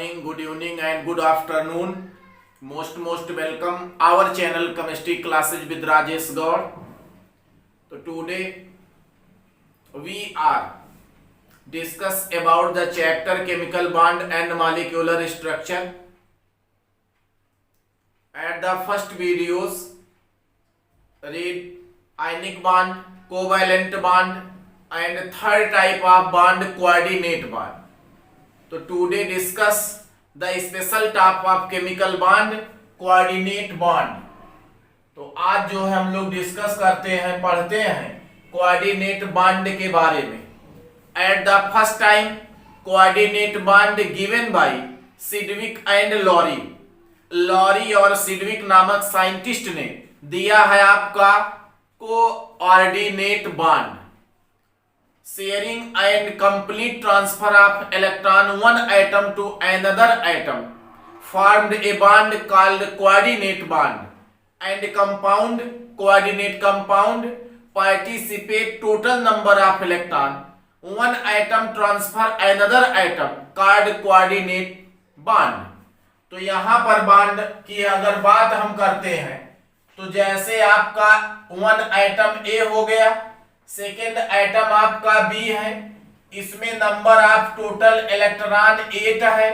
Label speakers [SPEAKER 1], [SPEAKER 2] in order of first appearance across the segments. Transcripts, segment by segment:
[SPEAKER 1] morning, good evening, and good afternoon. Most welcome our channel Chemistry Classes with Rajesh Gaur. So today we are discuss about the chapter chemical bond and molecular structure. At the first videos read ionic bond, covalent bond, and third type of bond coordinate bond. तो today discuss the special type of chemical bond coordinate bond. तो आज जो है हम लोग discuss करते हैं, पढ़ते हैं कोऑर्डिनेट बॉन्ड के बारे में। At the first time coordinate bond given by Sidgwick and Lowry और सिडविक नामक साइंटिस्ट ने दिया है आपका coordinate bond. Sharing and complete transfer of electron one atom to another atom formed a bond called coordinate bond, and compound coordinate compound participate total number of electron one atom transfer another atom called coordinate bond। तो यहाँ पर bond की अगर बात हम करते हैं तो जैसे आपका वन एटम ए हो गया, सेकेंड एटम आपका बी है, इसमें नंबर ऑफ टोटल इलेक्ट्रॉन 8 है।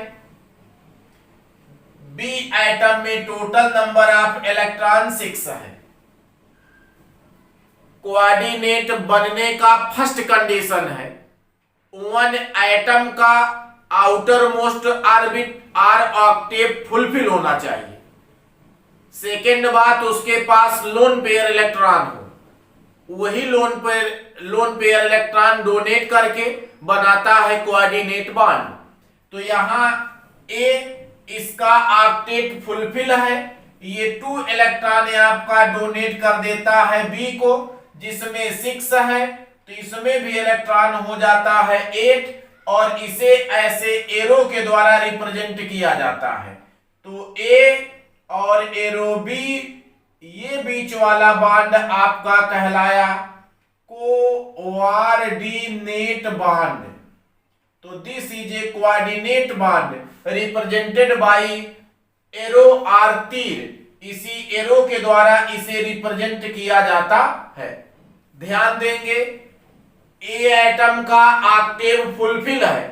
[SPEAKER 1] बी एटम में टोटल नंबर ऑफ इलेक्ट्रॉन 6 है। कोऑर्डिनेट बनने का फर्स्ट कंडीशन है वन एटम का outermost orbit or octave fulfil होना चाहिए। सेकेंड बात, उसके पास लोन पेयर इलेक्ट्रॉन हो, वही लोन पेयर इलेक्ट्रॉन डोनेट करके बनाता है कोऑर्डिनेट बॉन्ड। तो यहां ए इसका ऑक्टेट फुलफिल है, ये 2 इलेक्ट्रॉन आपका डोनेट कर देता है बी को जिसमें 6 है, तो इसमें भी इलेक्ट्रॉन हो जाता है 8 और इसे ऐसे एरो के द्वारा रिप्रेजेंट किया जाता है। तो ए और एरो बी, ये बीच वाला बॉन्ड आपका कहलाया कोऑर्डिनेट बॉन्ड। तो this is a coordinate bond represented by arrow और तीर, इसी एरो के द्वारा इसे रिप्रेजेंट किया जाता है। ध्यान देंगे, ए एटम का ऑक्टेव फुलफिल है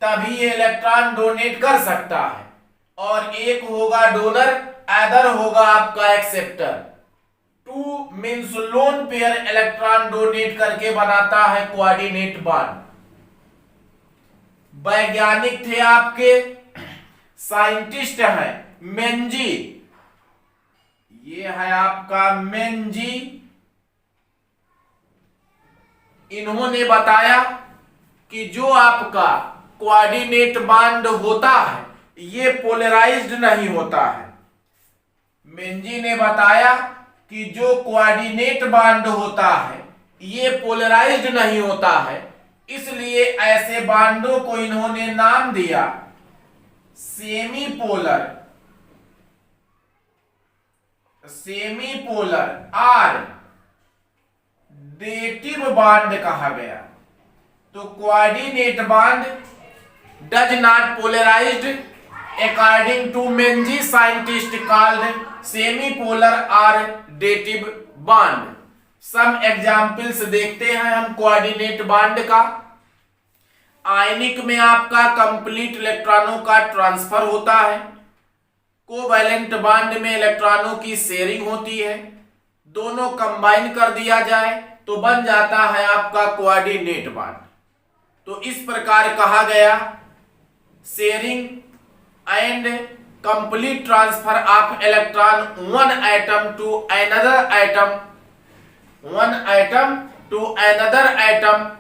[SPEAKER 1] तभी ये इलेक्ट्रॉन डोनेट कर सकता है, और एक होगा डोनर, अदर होगा आपका acceptor. 2 means loan pair electron donate करके बनाता है कोऑर्डिनेट बॉन्ड। वैज्ञानिक थे आपके, साइंटिस्ट है मेंजी, ये है आपका मेंजी। इन्होंने बताया कि जो आपका कोऑर्डिनेट बॉन्ड होता है ये पोलराइज्ड नहीं होता है। मेंजी ने बताया कि जो कोऑर्डिनेट बॉन्ड होता है ये पोलराइज्ड नहीं होता है, इसलिए ऐसे बॉन्डों को इन्होंने नाम दिया सेमी पोलर और डेटिव बॉन्ड कहा गया। तो coordinate bond does not polarised according to Menzi, scientist called semi-polar or dative bond। some examples देखते हैं हम कोऑर्डिनेट बॉन्ड का। आयनिक में आपका कंप्लीट इलेक्ट्रॉनों का ट्रांसफर होता है, कोवैलेंट बॉन्ड में इलेक्ट्रॉनों की शेयरिंग होती है, दोनों कंबाइन कर दिया जाए तो बन जाता है आपका कोऑर्डिनेट बॉन्ड। तो इस प्रकार कहा गया sharing and complete transfer of electron one atom to another atom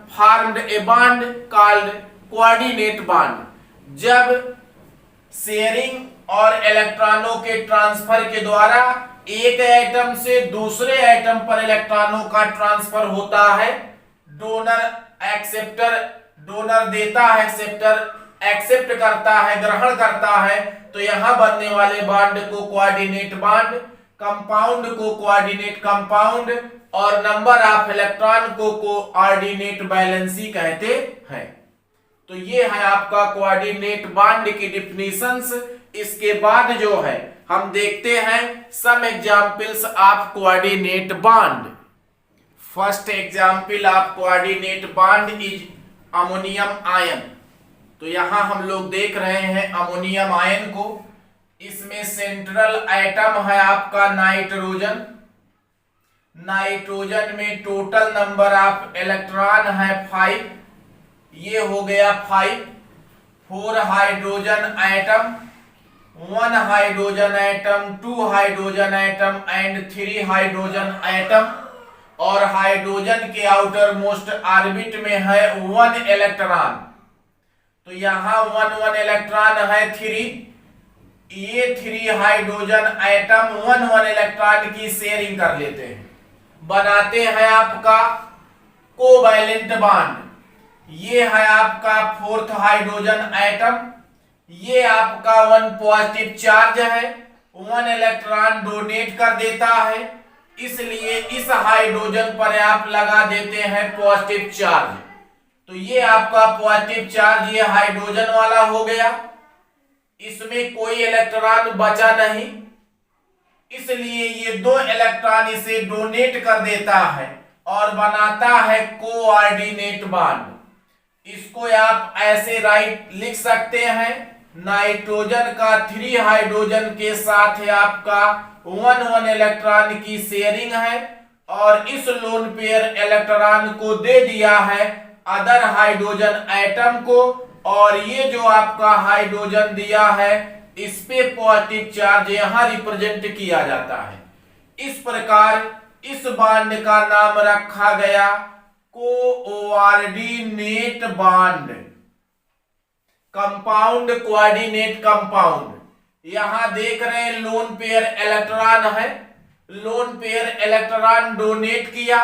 [SPEAKER 1] formed a bond called coordinate bond। जब शेयरिंग और इलेक्ट्रॉनों के ट्रांसफर के द्वारा एक एटम से दूसरे एटम पर इलेक्ट्रॉनों का ट्रांसफर होता है, डोनर देता है, एक्सेप्टर एक्सेप्ट करता है, ग्रहण करता है, तो यहां बनने वाले बॉन्ड को कोऑर्डिनेट बॉन्ड, कंपाउंड को कोऑर्डिनेट कंपाउंड और नंबर ऑफ इलेक्ट्रॉन को कोऑर्डिनेट बैलेंसी कहते हैं। तो ये है आपका कोऑर्डिनेट बांड की डिफिनीशंस। इसके बाद जो है हम देखते हैं some examples of coordinate bond. First example of coordinate bond is ammonium ion. तो यहां हम लोग देख रहे हैं अमोनियम आयन को। इसमें सेंट्रल एटम है आपका नाइट्रोजन। नाइट्रोजन में टोटल नंबर ऑफ इलेक्ट्रॉन है 5। ये हो गया 5। 4 hydrogen atom, 1 hydrogen atom, 2 hydrogen atom and 3 hydrogen atom. और हाइड्रोजन के आउटर मोस्ट ऑर्बिट में है 1 इलेक्ट्रॉन। तो यहां 1 इलेक्ट्रॉन है 3। ये 3 हाइड्रोजन एटम 1 इलेक्ट्रॉन की शेयरिंग कर लेते हैं, बनाते हैं आपका कोवैलेंट बॉन्ड। ये है आपका 4th हाइड्रोजन एटम। ये आपका 1 पॉजिटिव चार्ज है, 1 इलेक्ट्रॉन डोनेट कर देता है, इसलिए इस हाइड्रोजन पर आप लगा देते हैं पॉजिटिव चार्ज। तो ये आपका पॉजिटिव चार्ज ये हाइड्रोजन वाला हो गया। इसमें कोई इलेक्ट्रॉन बचा नहीं, इसलिए ये 2 इलेक्ट्रॉन इसे डोनेट कर देता है और बनाता है कोऑर्डिनेट बॉन्ड। इसको आप ऐसे लिख सकते हैं, नाइट्रोजन का 3 हाइड्रोजन के साथ है आपका 1 इलेक्ट्रॉन की शेयरिंग है और इस लोन पेयर इलेक्ट्रॉन को दे दिया है अदर हाइड्रोजन एटम को। और ये जो आपका हाइड्रोजन दिया है इस पे पॉजिटिव चार्ज यहां रिप्रेजेंट किया जाता है। इस प्रकार इस बॉन्ड का नाम रखा गया coordinate bond, compound coordinate compound. यहां देख रहे हैं लोन पेयर इलेक्ट्रॉन है, लोन पेयर इलेक्ट्रॉन डोनेट किया,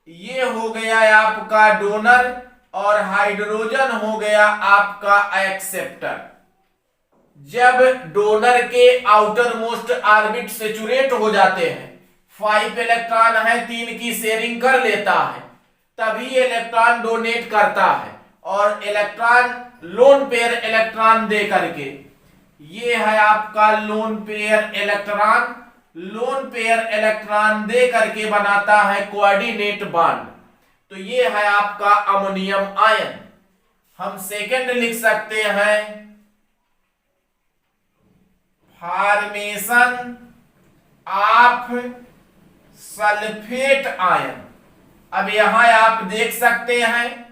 [SPEAKER 1] ये हो गया आपका डोनर और हाइड्रोजन हो गया आपका एक्सेप्टर। जब डोनर के आउटर मोस्ट ऑर्बिट सेचुरेट हो जाते हैं, 5 इलेक्ट्रॉन है, 3 की शेयरिंग कर लेता है, तभी इलेक्ट्रॉन डोनेट करता है और इलेक्ट्रॉन लोन पेयर इलेक्ट्रॉन दे करके, ये है आपका lone pair electron, lone pair electron दे करके बनाता है कोऑर्डिनेट बॉन्ड। तो ये है आपका अमोनियम आयन। हम सेकंड लिख सकते हैं फॉर्मेशन ऑफ सल्फेट आयन। अब यहां आप देख सकते हैं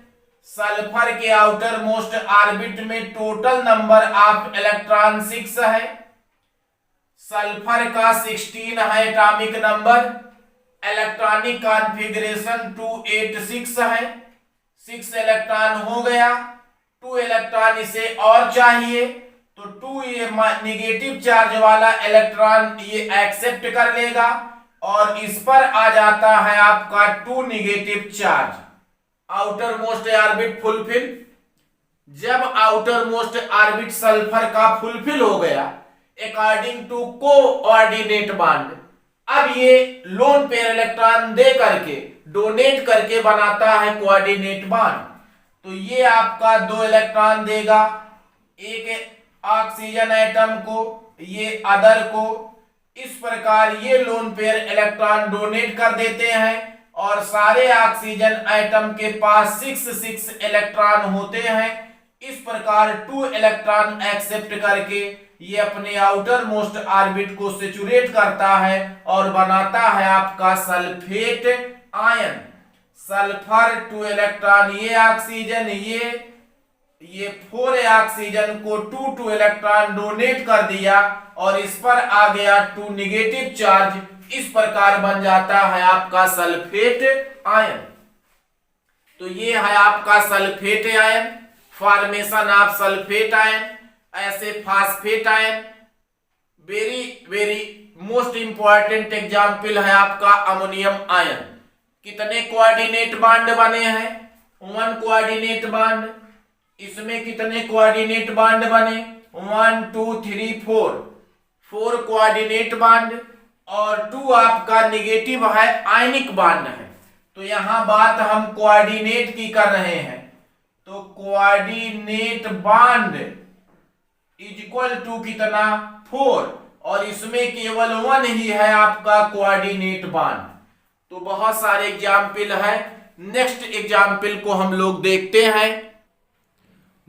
[SPEAKER 1] सल्फर के आउटर मोस्ट ऑर्बिट में टोटल नंबर ऑफ इलेक्ट्रॉन 6 है। सल्फर का 16 है एटॉमिक नंबर, इलेक्ट्रॉनिक कॉन्फ़िगरेशन 286 है। 6 इलेक्ट्रॉन हो गया, 2 इलेक्ट्रॉन इसे और चाहिए, तो 2 ये नेगेटिव चार्ज वाला इलेक्ट्रॉन ये एक्सेप्ट कर लेगा और इस पर आ जाता है आपका 2 negative charge. Outer most orbit fulfil. जब आउटर मोस्ट ऑर्बिट सल्फर का फुलफिल हो गया अकॉर्डिंग टू कोऑर्डिनेट बॉन्ड, अब ये लोन पेयर इलेक्ट्रॉन दे करके डोनेट करके बनाता है कोऑर्डिनेट बॉन्ड। तो ये आपका 2 इलेक्ट्रॉन देगा, एक ऑक्सीजन एटम को, ये अदर को। इस प्रकार ये लोन पेयर इलेक्ट्रॉन डोनेट कर देते हैं और सारे ऑक्सीजन एटम के पास 6 इलेक्ट्रॉन होते हैं। इस प्रकार 2 इलेक्ट्रॉन एक्सेप्ट करके ये अपने आउटर मोस्ट ऑर्बिट को सेचुरेट करता है और बनाता है आपका सल्फेट आयन। सल्फर 2 इलेक्ट्रॉन, ये ऑक्सीजन, ये 4 ऑक्सीजन को 2 इलेक्ट्रॉन डोनेट कर दिया और इस पर आ गया 2 नेगेटिव चार्ज। इस प्रकार बन जाता है आपका सल्फेट आयन। तो ये है आपका sulphate ion, formation of sulphate ion. ऐसे phosphate ion, very very most important example है आपका अमोनियम आयन। कितने कोऑर्डिनेट बॉन्ड बने हैं? 1 कोऑर्डिनेट बॉन्ड। इसमें कितने कोऑर्डिनेट बॉन्ड बने? 1 2 3 4 कोऑर्डिनेट बॉन्ड और 2 आपका नेगेटिव है, आयनिक बॉन्ड है। तो यहां बात हम कोऑर्डिनेट की कर रहे हैं। तो coordinate bond is equal to कितना 4, और इसमें केवल 1 ही है आपका कोऑर्डिनेट बांड। तो बहुत सारे एग्जाम्पल है। नेक्स्ट एग्जाम्पल को हम लोग देखते हैं।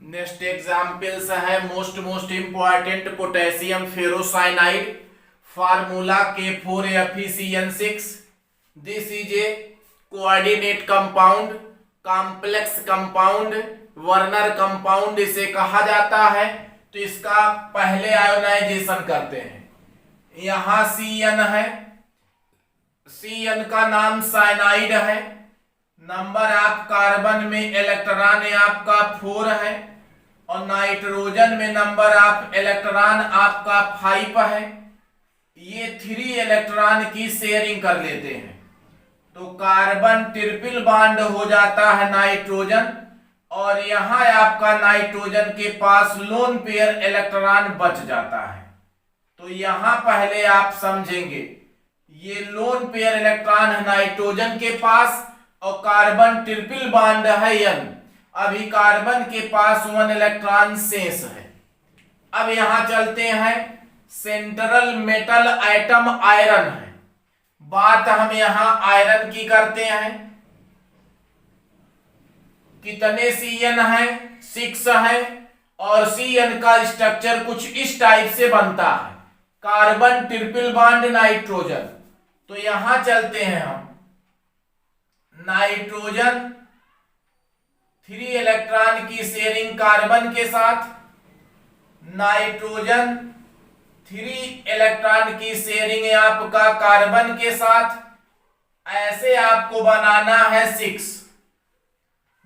[SPEAKER 1] नेक्स्ट एग्जाम्पल्स है most important potassium ferrocyanide, formula K4FeCN6। This is a coordinate compound, complex compound, Werner compound इसे कहा जाता है। तो इसका पहले आयोनाइजेशन करते हैं। यहां CN है, CN का नाम साइनाइड है, नंबर ऑफ कार्बन में इलेक्ट्रॉन आपका 4 है, और नाइट्रोजन में नंबर ऑफ इलेक्ट्रॉन आपका 5 है। ये 3 इलेक्ट्रॉन की शेयरिंग कर लेते हैं, तो कार्बन ट्रिपल बॉन्ड हो जाता है नाइट्रोजन, और यहां आपका नाइट्रोजन के पास लोन पेयर इलेक्ट्रॉन बच जाता है। तो यहां पहले आप समझेंगे, ये लोन पेयर इलेक्ट्रॉन है नाइट्रोजन के पास, और कार्बन ट्रिपल बॉन्ड है N। अभी कार्बन के पास 1 इलेक्ट्रॉन शेष है। अब यहां चलते हैं, सेंट्रल मेटल आइटम आयरन है। बात हम यहां आयरन की करते हैं। कितने CN है? 6 है, और CN का स्ट्रक्चर कुछ इस टाइप से बनता है, कार्बन ट्रिपल बॉन्ड नाइट्रोजन। तो यहां चलते हैं हम, नाइट्रोजन 3 इलेक्ट्रॉन की शेयरिंग कार्बन के साथ, नाइट्रोजन 3 इलेक्ट्रॉन की शेयरिंग आपका कार्बन के साथ। ऐसे आपको बनाना है 6।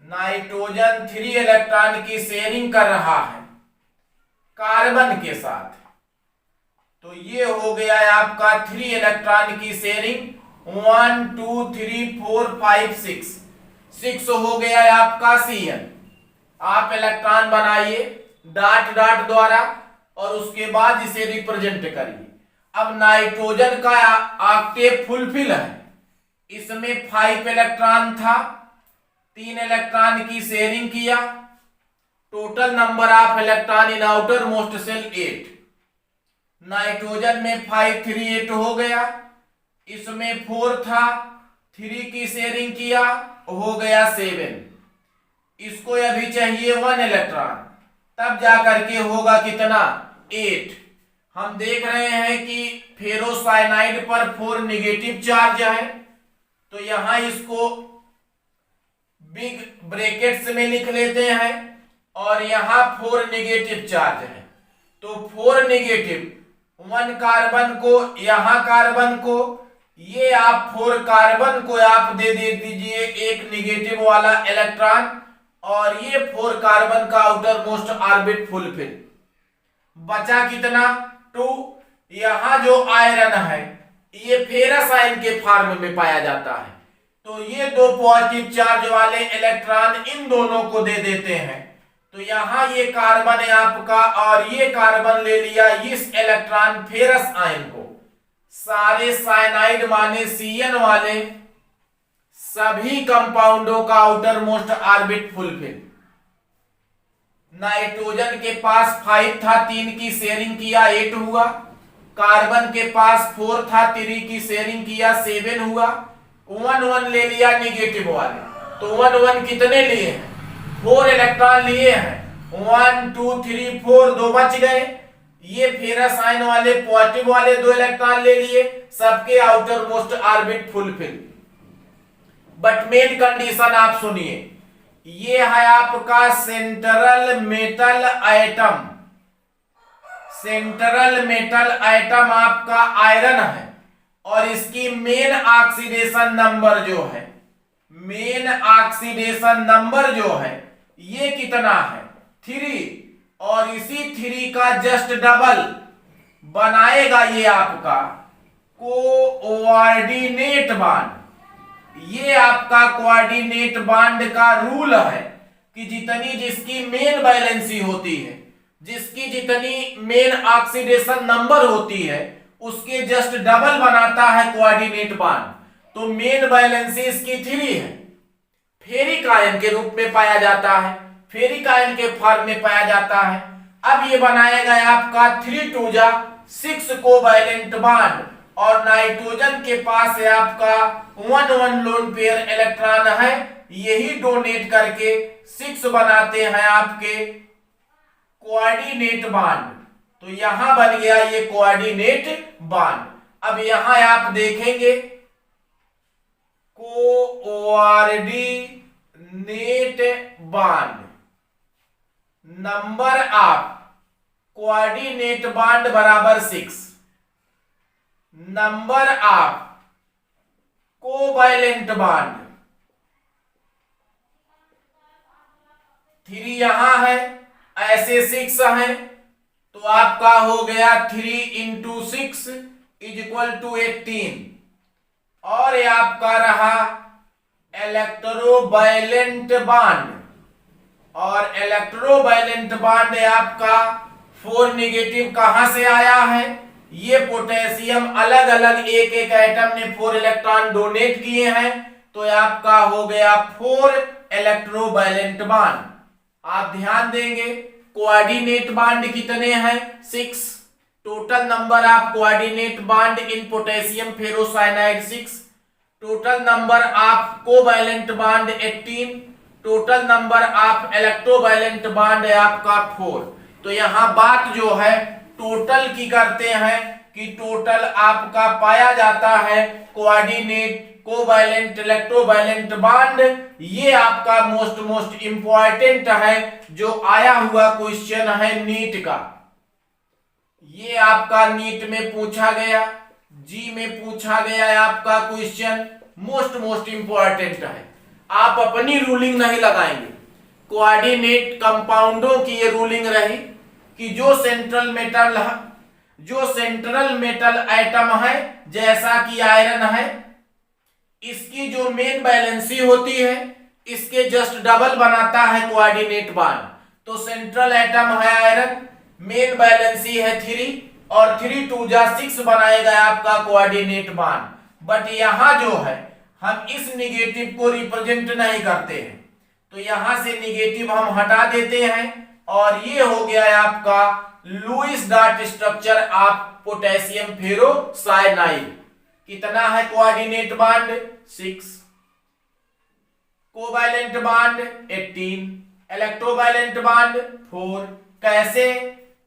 [SPEAKER 1] नाइट्रोजन 3 इलेक्ट्रॉन की शेयरिंग कर रहा है कार्बन के साथ, तो ये हो गया है आपका 3 इलेक्ट्रॉन की शेयरिंग, 1 2 3 4 5 6 हो गया है आपका CN। आप इलेक्ट्रॉन बनाइए डॉट डॉट द्वारा, और उसके बाद इसे रिप्रेजेंट करिए। अब नाइट्रोजन का ऑक्टेव फुलफिल है, इसमें 5 इलेक्ट्रॉन था, 3 इलेक्ट्रॉन की शेयरिंग किया, total number of electron in outermost shell 8। Nitrogen में 5 3 8 हो गया, इसमें 4 था, 3 की शेयरिंग किया, हो गया 7। इसको अभी चाहिए 1 इलेक्ट्रॉन, तब जाकर के होगा कितना 8। हम देख रहे हैं कि फेरोसाइनाइड पर 4 निगेटिव चार्ज है, तो यहां इसको बिग ब्रैकेट्स में लिख लेते हैं, और यहां 4 निगेटिव चार्ज है। तो 4 निगेटिव, 1 कार्बन को, यहां कार्बन को, ये आप 4 कार्बन को आप दे दीजिए एक निगेटिव वाला इलेक्ट्रॉन, और ये 4 कार्बन का आउटर मोस्ट ऑर्बिट फुलफिल। बचा कितना 2। यहां जो आयरन है ये फेरस आयन के फॉर्म में पाया जाता है, तो ये 2 पॉजिटिव चार्ज वाले इलेक्ट्रॉन इन दोनों को दे देते हैं। तो यहां ये कार्बन है आपका, और ये कार्बन ले लिया इस इलेक्ट्रॉन फेरस आयन को। सारे साइनाइड माने CN वाले सभी कंपाउंडों का outermost orbit fulfil. Nitrogen के पास 5 था, 3 की शेयरिंग किया, 8 हुआ। कार्बन के पास 4 था, 3 की शेयरिंग किया, 7 हुआ। 1 1 ले लिया निगेटिव वाले, तो 1 1 कितने लिए हैं? 4 इलेक्ट्रॉन लिए हैं। 1 2 3 4, 2 बच गए। ये फेरस आयन वाले पॉजिटिव वाले 2 इलेक्ट्रॉन ले लिए, सबके outer most orbit fulfil. But main condition आप सुनिए, ये है आपका central metal atom. Central metal atom आपका आयरन है, और इसकी मेन ऑक्सीडेशन नंबर जो है, मेन ऑक्सीडेशन नंबर जो है ये कितना है 3, और इसी 3 का जस्ट डबल बनाएगा ये आपका कोऑर्डिनेट बॉन्ड। ये आपका कोऑर्डिनेट बॉन्ड का रूल है कि जितनी जिसकी मेन वैलेंसी होती है, जिसकी जितनी मेन ऑक्सीडेशन नंबर होती है, उसके जस्ट डबल बनाता है कोऑर्डिनेट बॉन्ड। तो मेन वैलेंसी इसकी 3 है, फेरिक आयन के रूप में पाया जाता है। फेरिक आयन के फॉर्म में पाया जाता है। अब ये बनाएगा आपका 3 2 जा 6 कोवैलेंट बॉन्ड और नाइट्रोजन के पास है आपका 1 1 लोन पेयर इलेक्ट्रॉन है, यही डोनेट करके 6 बनाते हैं आपके कोऑर्डिनेट बॉन्ड। तो यहां बन गया ये कोऑर्डिनेट बॉन्ड। अब यहां आप देखेंगे coordinate bond, number of coordinate bond बराबर 6, नंबर ऑफ कोवैलेंट बॉन्ड 3 यहां है, ऐसे 6 है, तो आपका हो गया 3 × 6 = 18। और ये आपका रहा इलेक्ट्रोवैलेंट बॉन्ड, और इलेक्ट्रोवैलेंट बॉन्ड आपका 4 नेगेटिव कहां से आया है, ये पोटेशियम अलग अलग एक एक एटम ने 4 इलेक्ट्रॉन डोनेट किए हैं, तो आपका हो गया 4 इलेक्ट्रोवैलेंट बॉन्ड। आप ध्यान देंगे कोऑर्डिनेट बॉन्ड कितने हैं 6, total number of coordinate bond in potassium ferrocyanide 6, total number of covalent bond 18, total number of electrovalent bond है आपका 4। तो यहां बात जो है टोटल की करते हैं कि टोटल आपका पाया जाता है कोऑर्डिनेट कोवैलेंट इलेक्ट्रोवैलेंट बॉन्ड। ये आपका मोस्ट इंपॉर्टेंट है जो आया हुआ क्वेश्चन है नीट का। ये आपका नीट में पूछा गया, जी में पूछा गया है आपका क्वेश्चन, मोस्ट इंपॉर्टेंट है। आप अपनी रूलिंग नहीं लगाएंगे, कोऑर्डिनेट कंपाउंडों की ये रूलिंग रही कि जो सेंट्रल मेटल एटम है जैसा कि आयरन है, इसकी जो मेन बैलेंसी होती है इसके जस्ट डबल बनाता है कोऑर्डिनेट बॉन्ड। तो सेंट्रल एटम है आयरन, मेन बैलेंसी है 3 और 3 2 जा 6 बनाएगा आपका कोऑर्डिनेट बॉन्ड। बट यहां जो है हम इस निगेटिव को रिप्रेजेंट नहीं करते हैं, तो यहां से निगेटिव हम हटा देते हैं और ये हो गया आपका Lewis dot structure of potassium ferrocyanide. कितना है coordinate bond 6, covalent bond 18, electrovalent bond 4। कैसे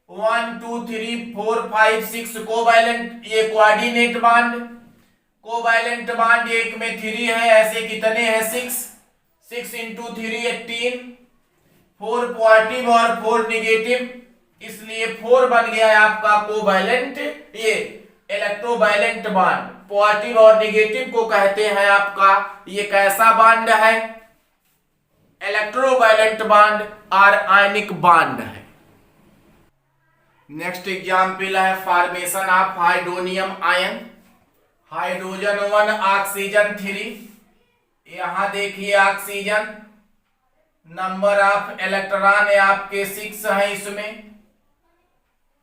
[SPEAKER 1] 1 2 3 4 5 6 कोवैलेंट, ये कोऑर्डिनेट बॉन्ड, कोवैलेंट बॉन्ड एक में 3 है, ऐसे कितने हैं 6, 6 × 3 18, 4 पॉजिटिव और 4 नेगेटिव, इसलिए 4 बन गया है आपका कोवैलेंट ये इलेक्ट्रोवैलेंट बॉन्ड। पॉजिटिव और नेगेटिव को कहते हैं आपका ये कैसा बॉन्ड है, इलेक्ट्रोवैलेंट बॉन्ड और आयनिक बॉन्ड है। नेक्स्ट एग्जांपल है formation of hydronium ion, hydrogen 1 oxygen 3। यहां देखिए ऑक्सीजन, नंबर ऑफ इलेक्ट्रॉन है आपके 6 है, इसमें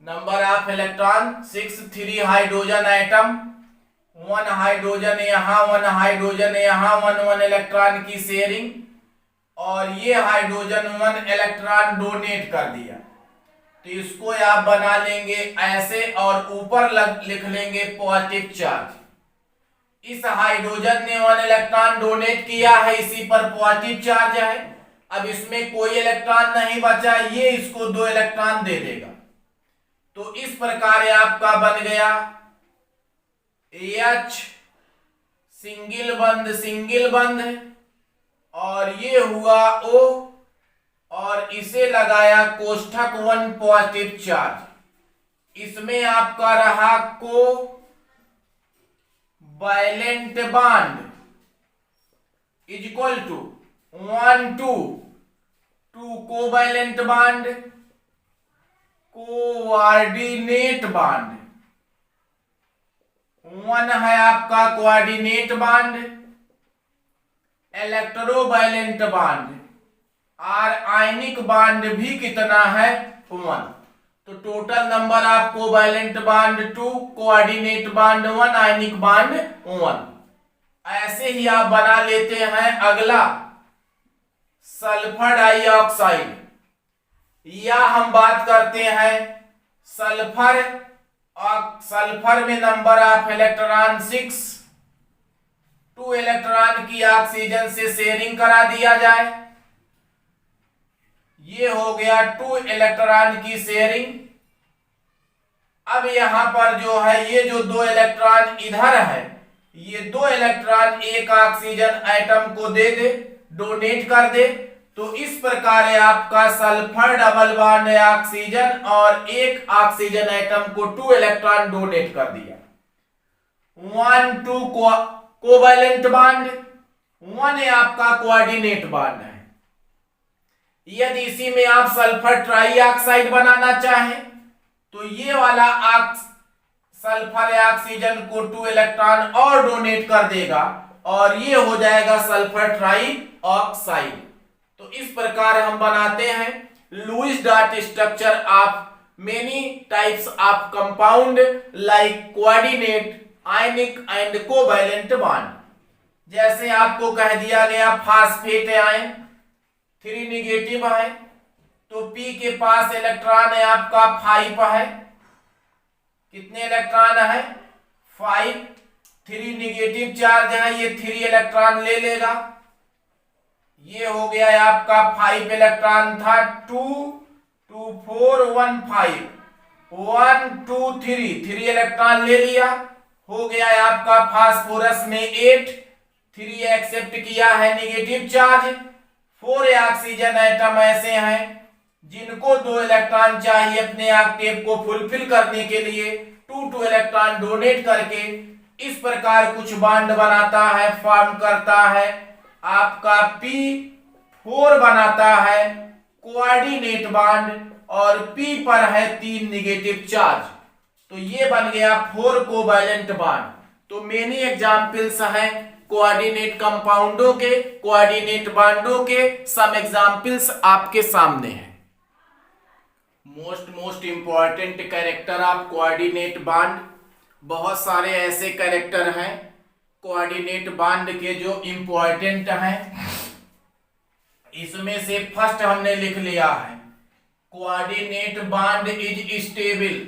[SPEAKER 1] number of electron 6, 3 hydrogen atom, 1 hydrogen यहां 1 हाइड्रोजन यहां, 1 1 इलेक्ट्रॉन की शेयरिंग, और ये हाइड्रोजन 1 इलेक्ट्रॉन डोनेट कर दिया। तो इसको आप बना लेंगे ऐसे और ऊपर लिख लेंगे पॉजिटिव चार्ज। इस हाइड्रोजन ने 1 इलेक्ट्रॉन डोनेट किया है, इसी पर पॉजिटिव चार्ज है। अब इसमें कोई इलेक्ट्रॉन नहीं बचा, ये इसको 2 इलेक्ट्रॉन दे देगा। तो इस प्रकार आपका बन गया H सिंगल बंद और ये हुआ O और इसे लगाया कोष्ठक 1 पॉजिटिव चार्ज। इसमें आपका रहा covalent bond equal to 1 2 covalent bond, coordinate bond 1 है आपका कोऑर्डिनेट बॉन्ड, इलेक्ट्रोवैलेंट बॉन्ड और आयनिक बॉन्ड भी कितना है 1। तो total number of covalent bond 2, coordinate bond 1, ionic bond 1। ऐसे ही आप बना लेते हैं अगला सल्फर डाइऑक्साइड। या हम बात करते हैं सल्फर, और सल्फर में नंबर ऑफ इलेक्ट्रॉन 6, 2 इलेक्ट्रॉन की ऑक्सीजन से शेयरिंग करा दिया जाए। ये हो गया 2 इलेक्ट्रॉन की शेयरिंग। अब यहां पर जो है ये जो 2 इलेक्ट्रॉन इधर है, ये 2 इलेक्ट्रॉन एक ऑक्सीजन एटम को दे दे, डोनेट कर दे, तो इस प्रकार आपका सल्फर डबल बॉन्ड ऑक्सीजन और एक ऑक्सीजन एटम को 2 इलेक्ट्रॉन डोनेट कर दिया। 1 2 कोवैलेंट बॉन्ड, 1 आपका कोऑर्डिनेट बॉन्ड है। यदि इसी में आप सल्फर ट्राईऑक्साइड बनाना चाहें तो ये वाला सल्फर ऑक्सीजन को 2 इलेक्ट्रॉन और डोनेट कर देगा और ये हो जाएगा सल्फर ट्राईऑक्साइड। तो इस प्रकार हम बनाते हैं Lewis dot structure of many types of compound like coordinate, ionic and covalent bond. जैसे आपको कह दिया गया फास्फेट आयन 3 निगेटिव है, तो P के पास इलेक्ट्रॉन है आपका 5 है। कितने इलेक्ट्रॉन है? 5। 3 निगेटिव चार्ज है, ये 3 इलेक्ट्रॉन ले लेगा। ये हो गया आपका 5 इलेक्ट्रॉन था, 2 2 4 1 5, 1 2 3 इलेक्ट्रॉन ले लिया। हो गया आपका फास्फोरस में 8, 3 एक्सेप्ट किया है निगेटिव चार्ज। 4 ऑक्सीजन एटम ऐसे हैं जिनको 2 इलेक्ट्रॉन चाहिए अपने ऑक्टेव को फुलफिल करने के लिए, 2 इलेक्ट्रॉन डोनेट करके इस प्रकार कुछ बॉन्ड बनाता है, फॉर्म करता है। आपका P4 बनाता है कोऑर्डिनेट बॉन्ड और P पर है 3 निगेटिव चार्ज, तो ये बन गया 4 कोवैलेंट बॉन्ड। तो मेनी एग्जाम्पल्स हैं कोऑर्डिनेट कंपाउंडों के, कोऑर्डिनेट बॉन्डों के। सम एग्जाम्पल्स आपके सामने हैं। Most important character of coordinate bond, बहुत सारे ऐसे कैरेक्टर हैं कोऑर्डिनेट बॉन्ड के जो इंपॉर्टेंट हैं। इसमें से फर्स्ट हमने लिख लिया है coordinate bond is stable.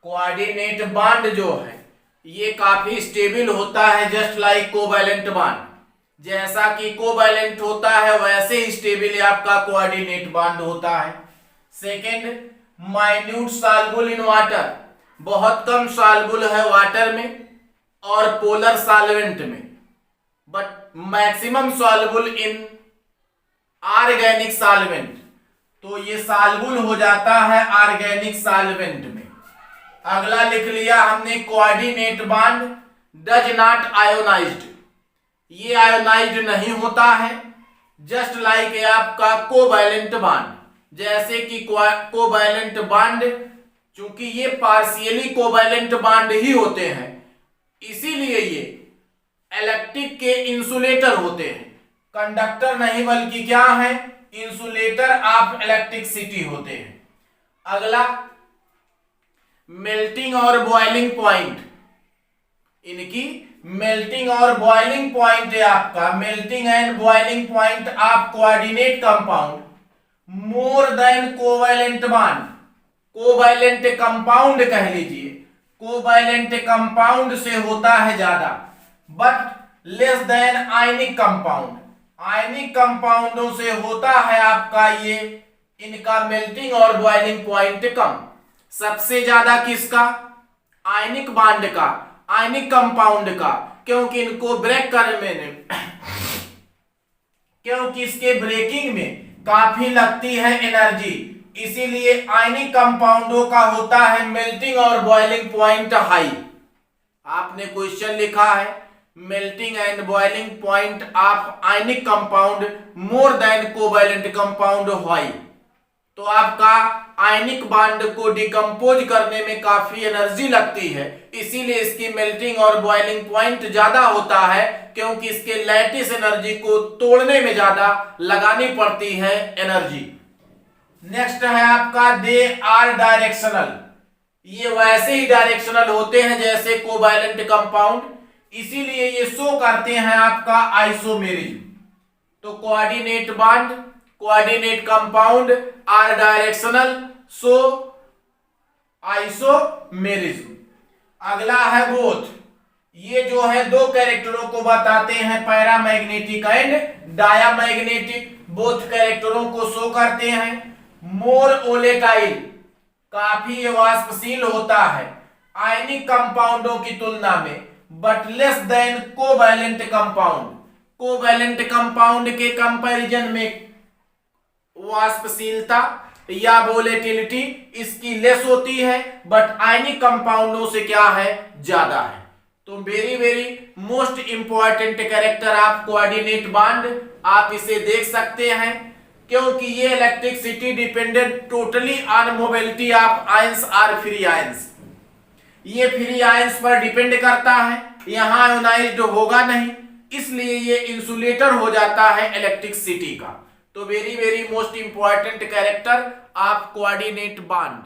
[SPEAKER 1] Coordinate bond जो है ये काफी स्टेबल होता है, जस्ट लाइक कोवैलेंट बॉन्ड। जैसा कि कोवैलेंट होता है वैसे ही स्टेबल आपका कोऑर्डिनेट बॉन्ड होता है। Second, minute soluble in water, बहुत कम सॉल्युबल है वाटर में और पोलर सॉल्वेंट में, but maximum soluble in organic solvent. तो ये सॉल्युबल हो जाता है ऑर्गेनिक सॉल्वेंट में। अगला लिख लिया हमने coordinate bond does not ionised, ये आयोनाइज्ड नहीं होता है, जस्ट लाइक आपका कोवैलेंट बॉन्ड। जैसे कि कोवैलेंट बॉन्ड चूंकि ये पार्शियली कोवैलेंट बॉन्ड ही होते हैं, इसीलिए ये इलेक्ट्रिक के इंसुलेटर होते हैं। कंडक्टर नहीं बल्कि क्या है, इंसुलेटर ऑफ इलेक्ट्रिसिटी होते हैं। अगला मेल्टिंग और बॉइलिंग पॉइंट, इनकी मेल्टिंग और बॉइलिंग पॉइंट है आपका melting and boiling point of coordinate compound more than covalent bond. Covalent compound कह लीजिए, कोवैलेंट कंपाउंड से होता है ज्यादा, but less than ionic compound. Ionic कंपाउंडों से होता है आपका ये इनका मेल्टिंग और बॉइलिंग पॉइंट कम। सबसे ज्यादा किसका? आयनिक बॉन्ड का, आयनिक कंपाउंड का, क्योंकि इनको ब्रेक करने में क्योंकि इसके ब्रेकिंग में काफी लगती है एनर्जी, इसीलिए आयनिक कंपाउंडों का होता है मेल्टिंग और बॉइलिंग पॉइंट हाई। आपने क्वेश्चन लिखा है melting and boiling point of ionic compound more than covalent compound high. तो आपका आयनिक बॉन्ड को डिकम्पोज करने में काफी एनर्जी लगती है, इसीलिए इसकी मेल्टिंग और बॉइलिंग पॉइंट ज्यादा होता है, क्योंकि इसके लैटिस एनर्जी को तोड़ने में ज्यादा लगानी पड़ती है एनर्जी। नेक्स्ट है आपका दे आर डायरेक्शनल, ये वैसे ही डायरेक्शनल होते हैं जैसे कोवैलेंट कंपाउंड, इसीलिए ये शो करते हैं आपका आइसोमेरिज्म। तो coordinate bond, coordinate compound are directional, so isomerism. अगला है बोथ। ये जो है दो कैरेक्टरों को बताते हैं, पैरामैग्नेटिक एंड डायामैग्नेटिक। बोथ कैरेक्टरों को शो करते हैं। मोर वोलेटाइल, काफी वाष्पशील होता है आयनिक कंपाउंडों की तुलना में, but less then covalent compound. Covalent compound के कंपैरिजन में वाष्पशीलता या वोलेटिलिटी इसकी लेस होती है, बट आयनिक कंपाउंडों से क्या है, ज्यादा है। तो very very most important character of coordinate bond, आप इसे देख सकते हैं, क्योंकि ये electricity dependent totally on mobility of ions और फ्री आयंस। ये फ्री आयंस पर डिपेंड करता है, यहां आयोनाइज्ड होगा नहीं, इसलिए ये इंसुलेटर हो जाता है इलेक्ट्रिसिटी का। तो very very most important character of coordinate bond.